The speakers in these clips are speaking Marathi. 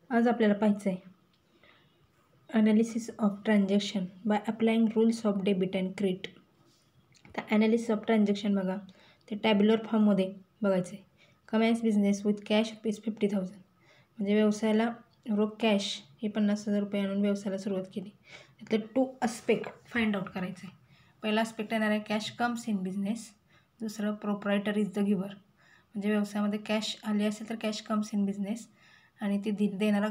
आज आपल्याला पाहायचं आहे analysis of transaction by applying rules of debit and credit. तर ॲनालिसिस ऑफ ट्रान्झॅक्शन बघा, ते टॅब्युलर फॉर्ममध्ये बघायचं आहे. कमेन्स बिझनेस विथ कॅश ₹50,000 म्हणजे व्यवसायाला रोख कॅश हे ₹50,000 आणून व्यवसायाला सुरुवात केली. त्यातले 2 आस्पेक्ट फाइंड आउट करायचं आहे. पहिला आस्पेक्ट येणार आहे कॅश कम्स इन बिझनेस, दुसरं प्रोप्रायटर इज द गिव्हर. म्हणजे व्यवसायामध्ये कॅश आली असेल तर कॅश कम्स इन बिझनेस आणि ती देणारा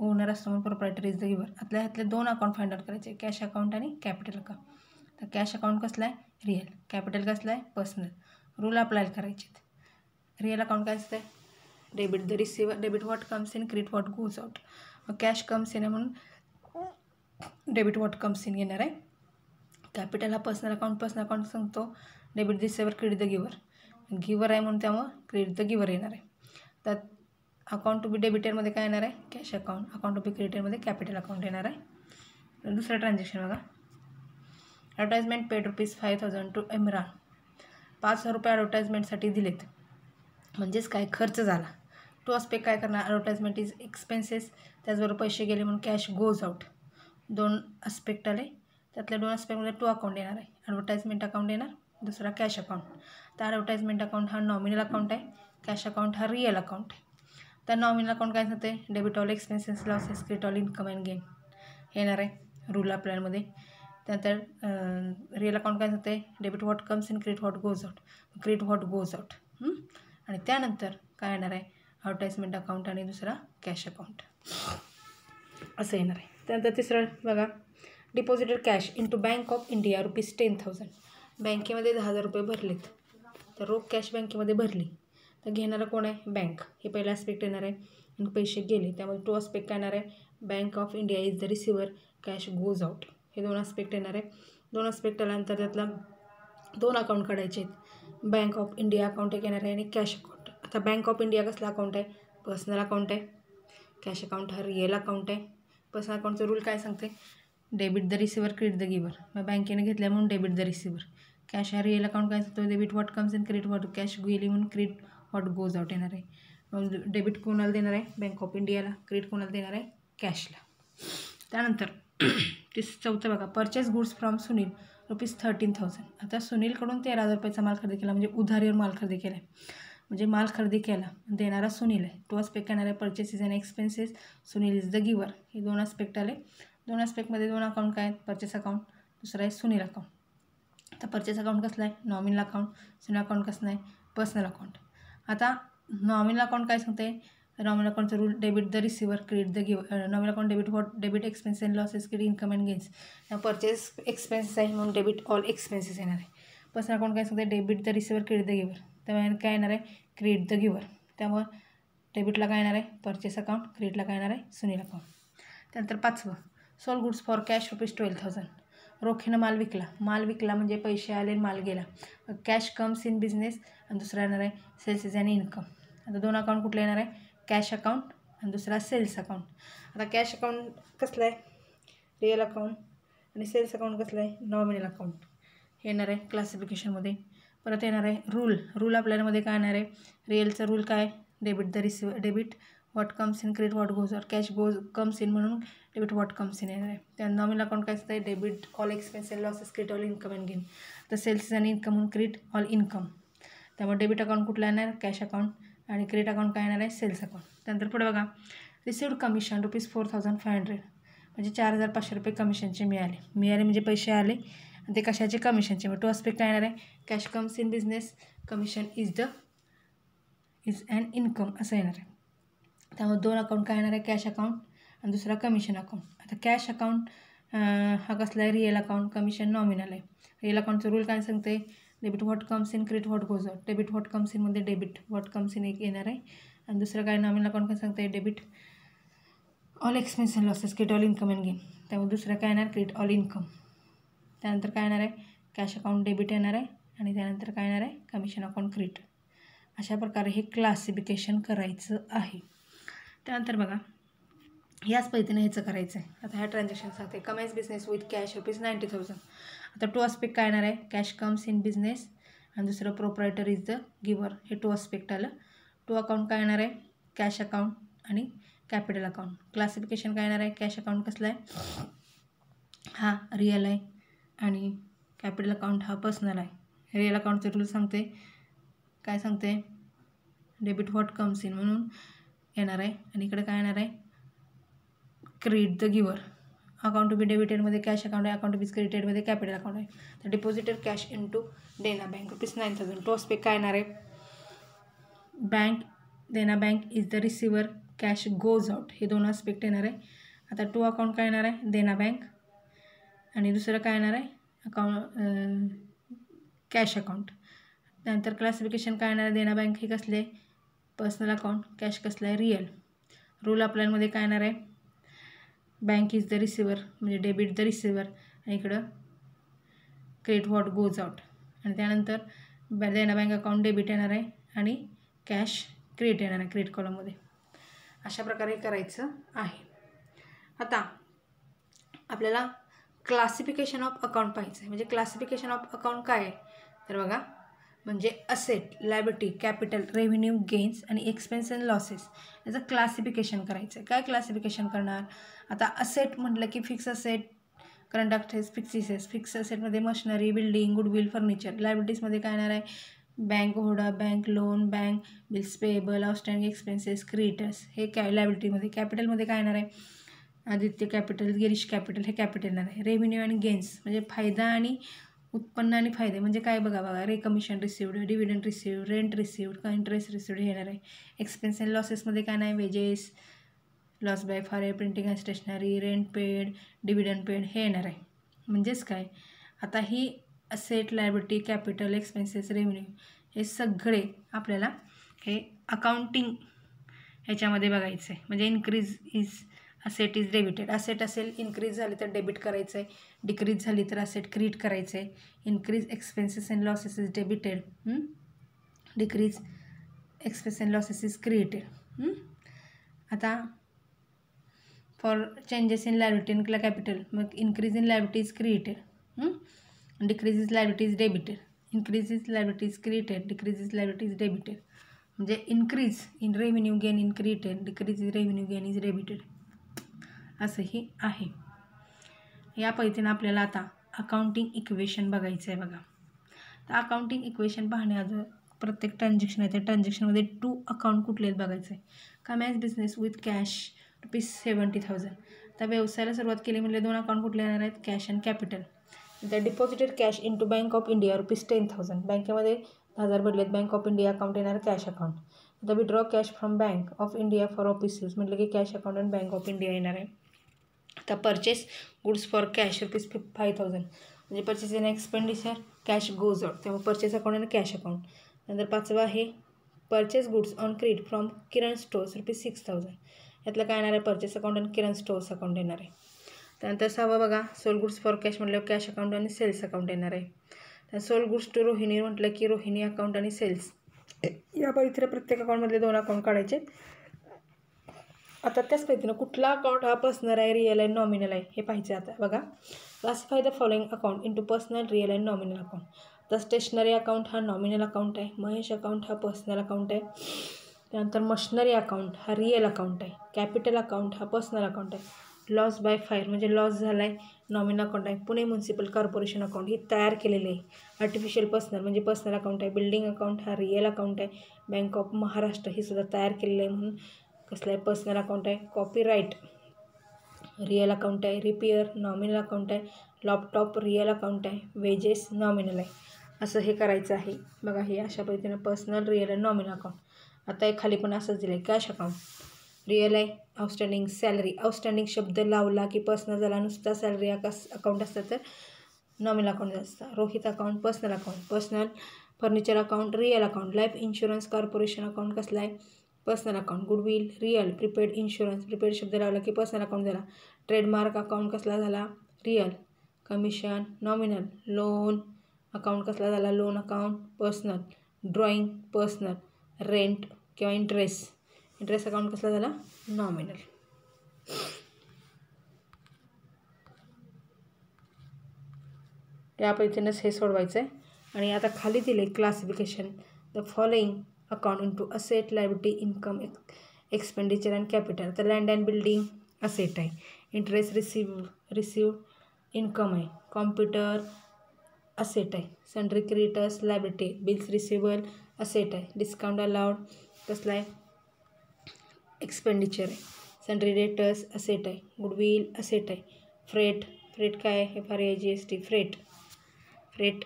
ओनर असतो म्हणून प्रोप्रायटर इज द गिव्हर. ह्यातले 2 अकाउंट फाइंड आउट करायचे, कॅश अकाउंट आणि कॅपिटल अकाउंट. तर कॅश अकाउंट कसला आहे? रिअल. कॅपिटल कसलं आहे? पर्सनल. रूल अप्लाय करायचे. रिअल अकाउंट काय असतं? Debit the receiver, debit what comes in, credit what goes out. मग कॅश कम्स इन आहे म्हणून डेबिट व्हॉट कम्स इन येणार आहे. कॅपिटल हा पर्सनल अकाउंट सांगतो debit the receiver, credit the giver. Giver आहे म्हणून त्यामुळं क्रेडिट द गिव्हर येणार आहे. तर अकाउंट टू बी डेबिटरमध्ये काय येणार आहे? Cash account. Account to be क्रेडिटरमध्ये कॅपिटल अकाउंट येणार आहे. दुसरं ट्रान्झॅक्शन बघा, ॲडव्हर्टाइजमेंट पेड ₹5,000 टू इम्रान. ₹5,000 ॲडव्हर्टाइजमेंटसाठी दिलेत, म्हणजेच काय खर्च झाला. टू आस्पेक्ट काय करणार? ॲडव्हर्टाइजमेंट इज एक्सपेन्सेस, त्याचबरोबर पैसे गेले म्हणून कॅश गोज आउट. 2 आस्पेक्ट आले, त्यातल्या 2 आस्पेक्टमध्ये 2 अकाउंट येणार आहे. ॲडव्हर्टाइजमेंट अकाउंट येणार, दुसरा कॅश अकाउंट. तर ॲडव्हर्टाइजमेंट अकाउंट हा नॉमिनल अकाउंट आहे, कॅश अकाउंट हा रिअल अकाउंट आहे. तर नॉमिनल अकाउंट काय सांगते? Debit all expenses, losses, credit all income and gain येणार आहे रूल आपल्यामध्ये. त्यानंतर रिअल अकाउंट काय सांगते? Debit what comes in, credit what goes out, credit what goes out. आणि त्यानंतर काय येणार आहे? ॲडव्हर्टाइजमेंट अकाउंट आणि दुसरा कॅश अकाउंट असं येणार आहे. त्यानंतर तिसरं बघा, deposited cash into bank of India ₹10,000. बँकेमध्ये ₹10,000 भरलेत, तर रोख कॅश बँकेमध्ये भरली, तर घेणारा कोण आहे? बँक. हे पहिला आस्पेक्ट येणार आहे. आणि पैसे गेले, त्यामुळे 2 आस्पेक्ट काय येणार आहे? Bank of India is the receiver, cash goes out. हे 2 आस्पेक्ट येणार आहे. 2 आस्पेक्ट आल्यानंतर त्यातला 2 अकाउंट काढायचे आहेत. बँक ऑफ इंडिया अकाउंट एक येणार आहे आणि कॅश अकाउंट. आता बँक ऑफ इंडिया कसला अकाउंट आहे? पर्सनल अकाउंट आहे. कॅश अकाउंट हा रिअल अकाउंट आहे. पर्सनल अकाउंटचा रूल काय सांगते? Debit the receiver, credit the giver. मग बँकेने घेतल्या म्हणून डेबिट द रिसिव्हर. कॅश हा रिअल अकाउंट काय सांगतो? Debit what comes in, credit what, cash गेली म्हणून क्रेडिट व्हॉट गोज आउट येणार आहे. मग डेबिट कोणाला देणार आहे? बँक ऑफ इंडियाला. क्रेडिट कोणाला देणार आहे? कॅशला. त्यानंतर चौथं बघा, परचेस गुड्स फ्रॉम सुनील ₹13,000. आता सुनीलकडून ₹13,000चा माल खरेदी केला, म्हणजे उधारीवर माल खरेदी केला आहे. म्हणजे माल खरेदी केला, देणारा सुनील आहे. 2 आस्पेक्ट येणार आहे, purchases and expenses, Sunil is the giver. हे 2 आस्पेक्ट आले. 2 आस्पेक्टमध्ये 2 अकाउंट काय आहेत? परचेस अकाउंट, दुसरा आहे सुनील अकाउंट. आता परचेस अकाउंट कसलं आहे? Nominal account. सुनील अकाउंट कसं आहे? Personal account. आता नॉमिनल अकाउंट काय सांगते? नॉमिनल अकाउंटचा rule debit the receiver, credit the giver. Nominal account debit what, debit expenses and losses, credit income and gains. Purchase expenses आहे म्हणून डेबिट ऑल एक्सपेन्सेस येणार आहे. पर्सनल अकाउंट काय सांगते? Debit the receiver, credit the giver. त्यामुळे काय येणार आहे? Credit the giver. त्यामुळे डेबिटला काय येणार आहे? परचेस अकाउंट, क्रेडिटला काय येणार आहे? सुनील अकाउंट. त्यानंतर 5वं, सोल गुड्स फॉर कॅश ₹12,000. रोखीनं माल विकला म्हणजे पैसे आले, माल गेला. कॅश कम्स इन बिझनेस आणि दुसरा येणार आहे सेल्स इज अँड इन्कम. आता 2 अकाउंट कुठले येणार आहे? कॅश अकाउंट आणि दुसरा सेल्स अकाउंट. आता कॅश अकाउंट कसलं आहे? Real account. आणि सेल्स अकाउंट कसलं आहे? Nominal account. हे येणार आहे क्लासिफिकेशनमध्ये. परत येणार आहे रूल आपल्यामध्ये काय येणार आहे? रिअलचा रूल काय? Debit the receiver, debit what comes in, credit what goes out, cash comes in म्हणून डेबिट व्हॉट कम्स इन येणार आहे. त्या नॉमिनल अकाउंट काय असतं? Debit all expenses, losses, credit all income and gain. तर सेल्स आणि इन्कम म्हणून क्रेडिट ऑल इन्कम. त्यामुळे डेबिट अकाउंट कुठला येणार? Cash account. आणि क्रेडिट अकाउंट काय येणार आहे? Sales account. त्यानंतर पुढे बघा, रिसिव्ड कमिशन ₹4,500. म्हणजे ₹4,500 कमिशनचे मिळाले म्हणजे पैसे आले आणि ते कशाचे? कमिशनचे. मग 2 आस्पेक्ट काय येणार आहे? Cash comes in business, commission is and income असं येणार आहे. त्यामुळे 2 अकाउंट काय येणार आहे? कॅश अकाउंट आणि दुसरा कमिशन अकाउंट. आता कॅश अकाउंट हा कसला आहे? Real account. कमिशन नॉमिनल आहे. रिअल अकाउंटचं रूल काय सांगते? Debit what comes in, credit what goes out. Debit what comes इनमध्ये डेबिट व्हॉट कम्स इन एक येणार आहे. आणि दुसरं काय? नॉमिनल अकाउंट काय सांगते? Debit all expense and losses, credit all income and gain. त्यामुळे दुसरं काय येणार? Credit all income. त्यानंतर काय येणार आहे? कॅश अकाउंट डेबिट येणार आहे आणि त्यानंतर काय येणार आहे? Commission account credit. अशा प्रकारे हे क्लासिफिकेशन करायचं आहे. त्यानंतर बघा, याच पद्धतीने ह्याचं करायचं आहे. आता ह्या ट्रान्झॅक्शन सांगते. Cummins business with cash ₹90,000. आता 2 आस्पेक्ट काय येणार आहे? कॅश कम्स इन बिझनेस आणि दुसरं प्रोप्रायटर इज द गिव्हर. हे 2 आस्पेक्ट आलं. 2 अकाउंट काय येणार आहे? कॅश अकाउंट आणि कॅपिटल अकाउंट. क्लासिफिकेशन काय येणार आहे, कॅश अकाउंट कसला आहे, हा रिअल आहे आणि कॅपिटल अकाउंट हा पर्सनल आहे. रिअल अकाउंटचे रूल सांगते, काय सांगते, डेबिट व्हॉट कम्स इन म्हणून येणार आहे आणि इकडे काय येणार आहे, credit the giver. Account to be डेबिटेडमध्ये कॅश अकाउंट आहे, अकाउंट टू बी क्रेडिटेडमध्ये कॅपिटल अकाउंट आहे. तर deposited cash in to Dena bank ₹9,000. टॉस पे काय येणार आहे, bank Dena bank is the receiver, cash goes out, हे दोन आस्पेक्ट येणार आहे. आता टू अकाउंट काय येणार आहे, देना बँक आणि दुसरं काय येणार आहे, अकाउंट कॅश अकाउंट. त्यानंतर क्लासिफिकेशन काय येणार आहे, देना बँक हे कसले, पर्सनल अकाउंट, कॅश कसलं आहे, रिअल. रूल अप्लायमध्ये काय येणार आहे, बँक इज द रिसिवर म्हणजे डेबिट द रिसिवर आणि इकडं क्रेडिट व्हॉट गोज आउट. आणि त्यानंतर देना बँक अकाउंट डेबिट येणार आहे आणि कॅश क्रेडिट येणार आहे क्रेडिट कॉलममध्ये. अशा प्रकारे करायचं आहे. आता आपल्याला क्लासिफिकेशन ऑफ अकाउंट पाहायचं आहे. म्हणजे क्लासिफिकेशन ऑफ अकाउंट काय आहे तर बघा, म्हणजे asset, liability, capital, revenue, gains आणि एक्सपेन्स अँड लॉसेस याचं क्लासिफिकेशन करायचं आहे. काय क्लासिफिकेशन करणार, आता असेट म्हटलं की fix asset, current assets, fix असेटमध्ये मशिनरी, बिल्डिंग, गुडविल, फर्निचर. लायबिलिटीजमध्ये काय येणार आहे, बँक होडा, bank loan, bank bills payable, outstanding expenses, creditors, हे लायबिलिटीमध्ये. कॅपिटलमध्ये काय येणार आहे, आदित्य कॅपिटल, गिरीश कॅपिटल, हे कॅपिटल येणार आहे. रेव्हेन्यू आणि गेन्स म्हणजे फायदा आणि उत्पन्न आणि फायदे म्हणजे काय बघा, commission received, dividend received, rent received, interest received हे येणार आहे. एक्सपेन्स अँड लॉसेसमध्ये काय नाही, wages, loss by fire, printing and stationery, rent paid, dividend paid हे येणार आहे. म्हणजेच काय, आता ही asset, liability, capital, expenses, revenue हे सगळे आपल्याला हे अकाउंटिंग ह्याच्यामध्ये बघायचं आहे. म्हणजे increase is asset is debited, asset असेल इन्क्रीज झाली तर डेबिट करायचं आहे, डिक्रीज झाली तर असेट क्रेडिट करायचं आहे. Increase expenses and losses is debited, decrease expense and losses is credited. आता for changes in liability in capital, मग increase in liability is created, decrease is liability is debited, increase is liability is created, decrease is liability is debited. म्हणजे increase in revenue gain in created, decrease is revenue gain is debited असंही आहे. या पद्धतीनं आपल्याला आता अकाउंटिंग इक्वेशन बघायचं आहे बघा. तर अकाउंटिंग इक्वेशन पाहण्याआधी प्रत्येक ट्रान्झॅक्शन आहे त्या ट्रान्झॅक्शनमध्ये टू अकाउंट कुठले आहेत बघायचं आहे. कमॅन्स बिझनेस विथ कॅश ₹70,000. आता व्यवसायाला सुरुवात केली म्हणजे दोन अकाउंट कुठले येणार आहेत, cash and capital. The deposited cash in to bank of India ₹10,000. बँकेमध्ये 10,000 भरलेत, बँक ऑफ इंडिया अकाउंट येणार cash account. The withdraw cash from bank of India for office use म्हटलं की कॅश अकाउंट आणि बँक ऑफ इंडिया येणार आहे. आता परचेस गुड्स फॉर कॅश ₹5,000 म्हणजे purchase in expenditure, cash goes out, त्यामुळे परचेस अकाउंट आणि कॅश अकाउंट. नंतर पाचवा आहे purchase goods on credit from Kiran stores ₹6,000. यातलं काय येणार आहे, परचेस अकाउंट आणि किरण स्टोर्स अकाउंट येणार आहे. त्यानंतर सहावा बघा, सोल गुड्स फॉर कॅश म्हटल्यावर कॅश अकाउंट आणि सेल्स अकाउंट येणार आहे. तर सोल गुड्स टू रोहिणी म्हटलं की रोहिणी अकाउंट आणि सेल्स. या पद्धतीने प्रत्येक अकाउंटमधले दोन अकाउंट काढायचे. आता त्याच पद्धतीनं कुठला अकाउंट हा पर्सनल आहे, रिअल आहे, नॉमिनल आहे हे पाहिजे. आता बघा, classify the following account into personal, real and nominal account. तर स्टेशनरी अकाउंट हा नॉमिनल अकाउंट आहे, महेश अकाउंट हा पर्सनल अकाउंट आहे. त्यानंतर मशिनरी अकाउंट हा रिअल अकाउंट आहे, कॅपिटल अकाउंट हा पर्सनल अकाउंट आहे. लॉस बाय फायर म्हणजे लॉस झाला आहे, नॉमिनल अकाउंट आहे. पुणे म्युन्सिपल कॉर्पोरेशन अकाउंट ही तयार केलेले आहे, आर्टिफिशियल पर्सनल म्हणजे पर्सनल अकाउंट आहे. बिल्डिंग अकाउंट हा रिअल अकाउंट आहे. बँक ऑफ महाराष्ट्र ही सुद्धा तयार केलेलं आहे म्हणून कसलं आहे, पर्सनल अकाउंट आहे. कॉपीराईट रिअल अकाउंट आहे. रिपेअर नॉमिनल अकाउंट आहे. लॅपटॉप रिअल अकाउंट आहे. वेजेस नॉमिनल आहे. असं हे करायचं आहे बघा. हे अशा पद्धतीनं पर्सनल, रिअल आणि नॉमिनल अकाउंट. आता हे खाली पण असंच दिलं आहे, कॅश अकाउंट रिअल आहे. आउटस्टँडिंग सॅलरी, आउटस्टँडिंग शब्द लावला की पर्सनल झाला, नुसता सॅलरी अकाउंट असतं तर नॉमिनल अकाउंट असतं. Rohit account personal account. Personal furniture account real account. Life insurance corporation account कसला आहे, personal account. Goodwill real. Prepaid insurance, prepaid शब्द लावला की पर्सनल अकाउंट झाला. ट्रेडमार्क अकाउंट कसला झाला, real. Commission nominal. Loan account कसला झाला, loan account personal. Drawing personal. Rent किंवा इंटरेस्ट अकाउंट कसला झाला, नॉमिनल. त्या पद्धतीनंच हे सोडवायचं आहे. आणि आता खाली दिले classification the following account into asset, liability, income, expenditure and capital. तर लँड अँड बिल्डिंग असेट आहे. इंटरेस्ट रिसिव्ड इन्कम आहे. कॉम्प्युटर असेट आहे. Sundry creditors liability. Bills receivable asset आहे. डिस्काउंट अलाउड कसला आहे, एक्सपेंडिचर आहे. सन्ड्री डेटर्स असेट आहे. गुडविल असेट आहे. फ्रेट काय आहे, FRAGST फ्रेट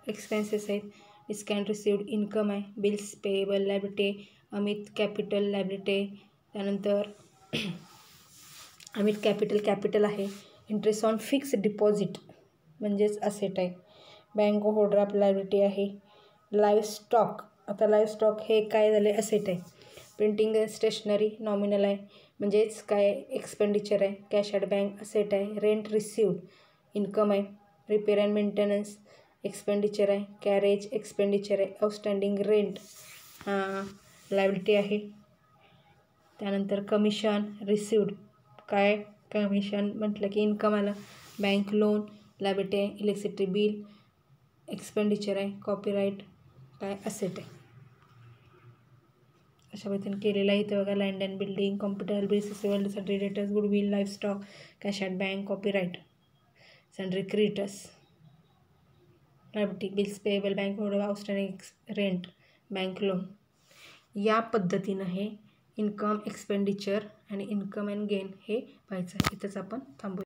एक्सपेन्सेस आहेत. डिस्काउंट रिसिव्ड इन्कम आहे. Bills payable liability. Amit capital liability. त्यानंतर अमित कॅपिटल आहे. इंटरेस्ट ऑन फिक्स डिपॉझिट म्हणजेच असेट आहे. बँक ओव्हरड्राफ्ट लायबिलिटी आहे. Live stock. आता लाईव्ह स्टॉक हे काय झाले, असेट आहे. प्रिंटिंग स्टेशनरी नॉमिनल आहे म्हणजेच काय, एक्सपेंडिचर आहे. कॅश ॲट बँक असेट आहे. रेंट रिसिव्ड इन्कम आहे. रिपेअर अँड मेंटेनन्स एक्सपेंडिचर आहे. कॅरेज एक्सपेंडिचर आहे. आउटस्टँडिंग रेंट लायबिलिटी आहे. त्यानंतर कमिशन रिसिव्ड काय, कमिशन म्हटलं की इन्कम आलं. बँक लोन लायबिलिटी आहे. इलेक्ट्रिसिटी बिल एक्सपेंडिचर आहे. कॉपीराईट काय, असेट आहे. अशा पद्धतीने केलेलं आहे. इथं बघा, land and building, computer, bills receivable, sundry debtors, goodwill, life stock, cash at bank, copyright, sundry creditors liability, bills payable, bank overdraft, outstanding rent, bank loan. या पद्धतीनं हे इन्कम, एक्सपेंडिचर आणि इन्कम अँड गेन हे पाहायचं आहे. इथंच आपण थांबू.